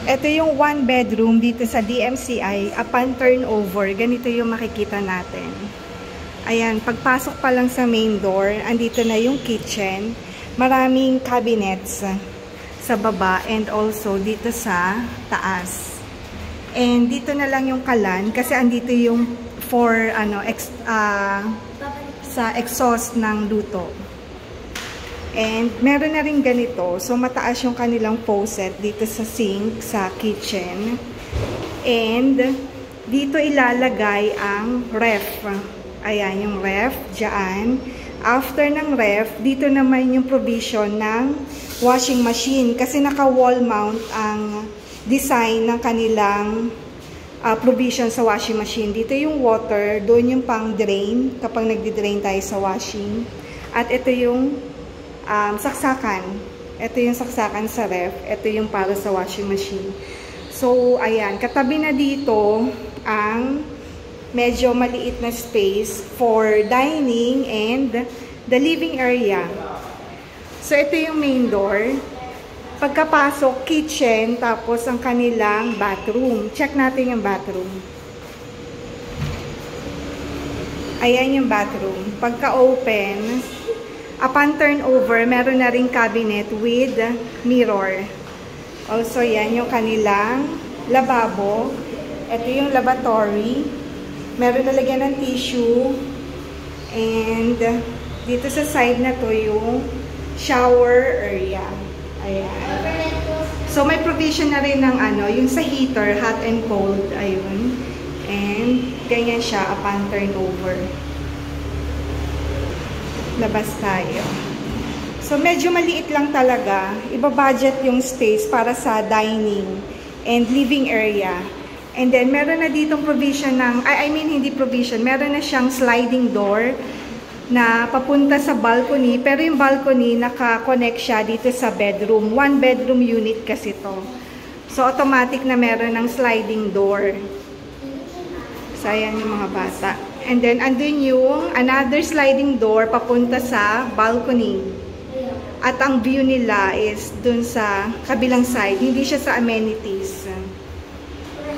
Ito yung one bedroom dito sa DMCI. Upon turnover, ganito yung makikita natin. Ayan, pagpasok pa lang sa main door, andito na yung kitchen. Maraming cabinets sa baba and also dito sa taas. And dito na lang yung kalan kasi andito yung sa exhaust ng luto. And meron na rin ganito. So mataas yung kanilang faucet dito sa sink, sa kitchen. And dito ilalagay ang ref. Ayan, yung ref dyan. After ng ref, dito naman yung provision ng washing machine. Kasi naka-wall mount ang design ng kanilang provision sa washing machine. Dito yung water, doon yung pang drain kapag nagdi-drain tayo sa washing. At ito yung saksakan. Ito yung saksakan sa ref. Ito yung para sa washing machine. So, ayan. Katabi na dito ang medyo maliit na space for dining and the living area. So, ito yung main door. Pagkapasok, kitchen, tapos ang kanilang bathroom. Check natin yung bathroom. Ayan yung bathroom. Pagka-open, upon turnover, meron na ring cabinet with mirror. Also, yan yung kanilang lababo. Ito yung lavatory. Meron na lagyan ng tissue. And dito sa side na to yung shower area. Ayan. So, may provision na rin ng yung sa heater, hot and cold. Ayun. And ganyan siya upon turnover. Labas tayo. So, medyo maliit lang talaga. Iba-budget yung space para sa dining and living area. And then, meron na ditong provision ng, hindi provision, meron na siyang sliding door na papunta sa balcony. Pero yung balcony, naka-connect siya dito sa bedroom. One bedroom unit kasi to. So, automatic na meron ng sliding door. So, ayan yung mga bata. And then, andun yung another sliding door papunta sa balcony. At ang view nila is dun sa kabilang side. Hindi siya sa amenities.